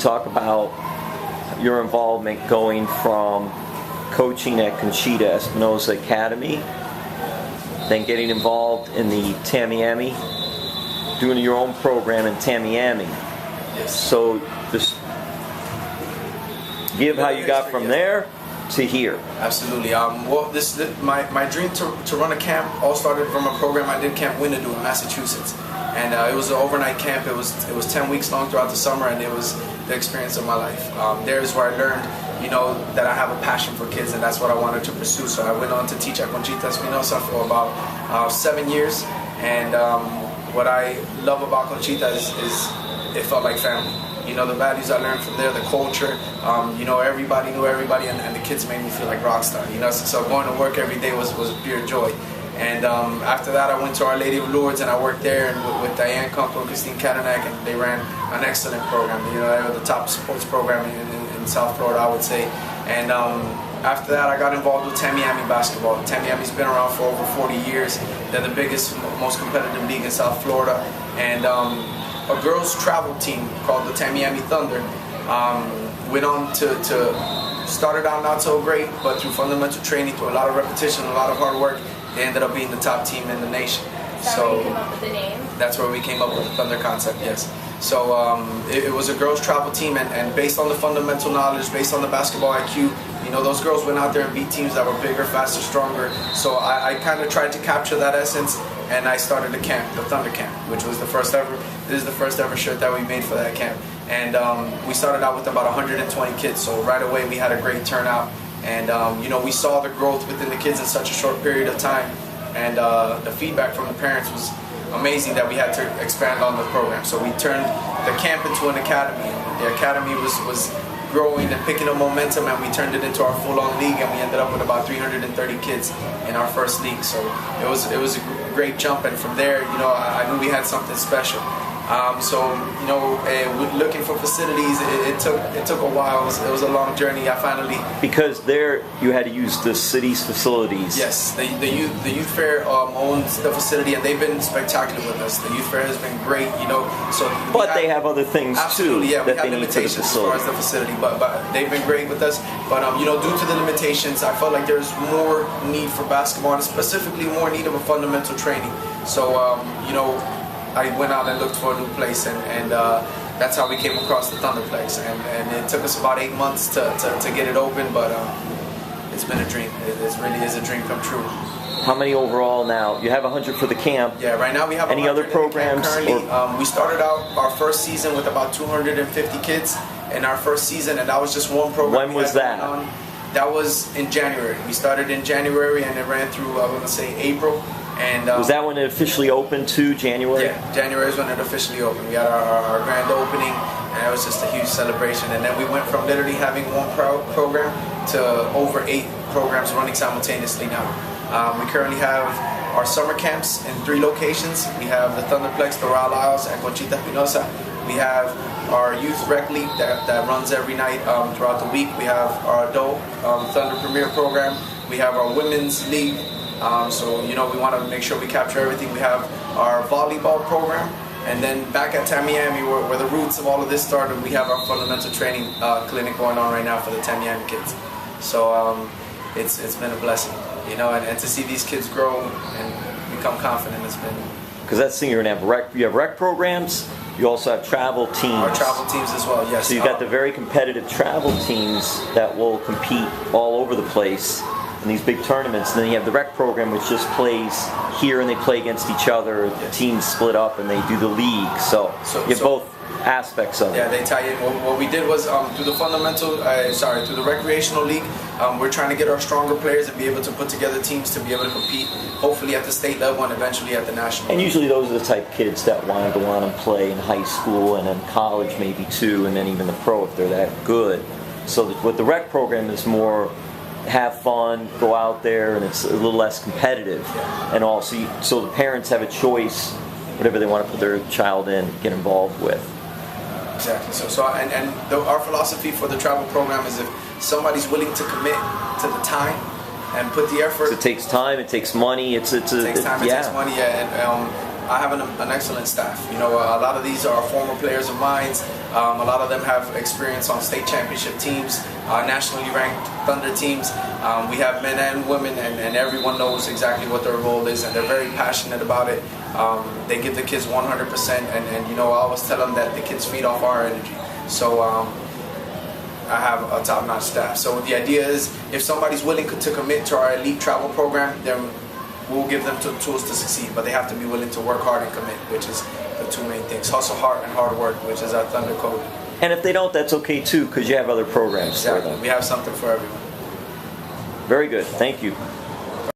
talk about your involvement going from coaching at Conchita Espinosa Academy, then getting involved in the Tamiami, doing your own program in Tamiami. Yes. So just give how you got from there to here. Absolutely. Well, my dream to run a camp all started from a program I did, Camp Winnetou in Massachusetts, and it was an overnight camp. It was 10 weeks long throughout the summer, and it was the experience of my life. There's where I learned, that I have a passion for kids, and that's what I wanted to pursue. So I went on to teach at Conchita Espinosa for about 7 years, and what I love about Conchita is it felt like family. The values I learned from there, the culture, everybody knew everybody, and the kids made me feel like rock star. So going to work every day was pure joy. And after that, I went to Our Lady of Lourdes, and I worked there with Diane Kunkel and Christine Katanak, and they ran an excellent program. They were the top sports program in South Florida, I would say. And after that, I got involved with Tamiami basketball. Tamiami's been around for over 40 years. They're the biggest, most competitive league in South Florida. And a girls' travel team called the Tamiami Thunder went on to started out not so great, but through fundamental training, through a lot of repetition, a lot of hard work, they ended up being the top team in the nation. So you came up with the name? That's where we came up with the Thunder concept, yes. So it was a girls' travel team, and based on the fundamental knowledge, based on the basketball IQ, those girls went out there and beat teams that were bigger, faster, stronger. So I kind of tried to capture that essence, and I started a camp, the Thunder Camp, which was the first ever. This is the first ever shirt that we made for that camp. And we started out with about 120 kids, so right away we had a great turnout. And we saw the growth within the kids in such a short period of time. And the feedback from the parents was amazing that we had to expand on the program. So we turned the camp into an academy. The academy was growing and picking up momentum, and we turned it into our full-on league, and we ended up with about 330 kids in our first league. So it was a great jump, and from there, I knew we had something special. Looking for facilities, it took a while. It was a long journey. I finally, because there you had to use the city's facilities. Yes, the youth fair owns the facility, and they've been spectacular with us. The youth fair has been great, So, but they have other things absolutely, too. Yeah, we have limitations as far as the facility, but they've been great with us. But due to the limitations, I felt like there's more need for basketball, and specifically more need of a fundamental training. So I went out and looked for a new place, and that's how we came across the ThunderPlex. And it took us about 8 months to get it open, but it's been a dream. It really is a dream come true. How many overall now? You have 100 for the camp. Yeah, right now we have any other programs? Currently, we started out our first season with about 250 kids in our first season, and that was just one program. When was that? That was in January. We started in January, and it ran through, I want to say, April. And, was that when it officially opened to January? Yeah, January is when it officially opened. We had our grand opening, and it was just a huge celebration. And then we went from literally having one program to over 8 programs running simultaneously now. We currently have our summer camps in 3 locations. We have the ThunderPlex, Doral Isles, and Conchita Espinosa. We have our youth rec league that runs every night throughout the week. We have our adult Thunder Premier program. We have our women's league. We want to make sure we capture everything. We have our volleyball program, and then back at Tamiami, where the roots of all of this started, we have our fundamental training clinic going on right now for the Tamiami kids. So it's been a blessing, and to see these kids grow and become confident, it's been. Because that's the thing, you're gonna have you have rec programs. You also have travel teams. Our travel teams as well, yes. So you've got the very competitive travel teams that will compete all over the place in these big tournaments. And then you have the rec program, which just plays here, and they play against each other. The teams split up and they do the league. So you have both aspects of it. Yeah, they tie in. What we did was through the recreational league, we're trying to get our stronger players and be able to put together teams to be able to compete, hopefully at the state level and eventually at the national. And usually those are the type of kids that want to go on and play in high school and in college maybe too, and then even the pro if they're that good. So what the rec program is more have fun, go out there, and it's a little less competitive. And also, so the parents have a choice, whatever they want to put their child in, get involved with. Exactly. Our philosophy for the travel program is if somebody's willing to commit to the time and put the effort. So it takes time, it takes money. It takes time, it takes money. Yeah. And I have an excellent staff. You know, a lot of these are former players of mine. A lot of them have experience on state championship teams, nationally ranked Thunder teams. We have men and women, and everyone knows exactly what their role is, and they're very passionate about it. They give the kids 100%, and you know, I always tell them that the kids feed off our energy. So I have a top-notch staff. So the idea is, if somebody's willing to commit to our elite travel program, then we'll give them the tools to succeed. But they have to be willing to work hard and commit, which is the two main things: hustle hard and hard work, which is our Thunder code. And if they don't, that's okay too, because you have other programs Exactly. for them. We have something for everyone. Very good. Thank you.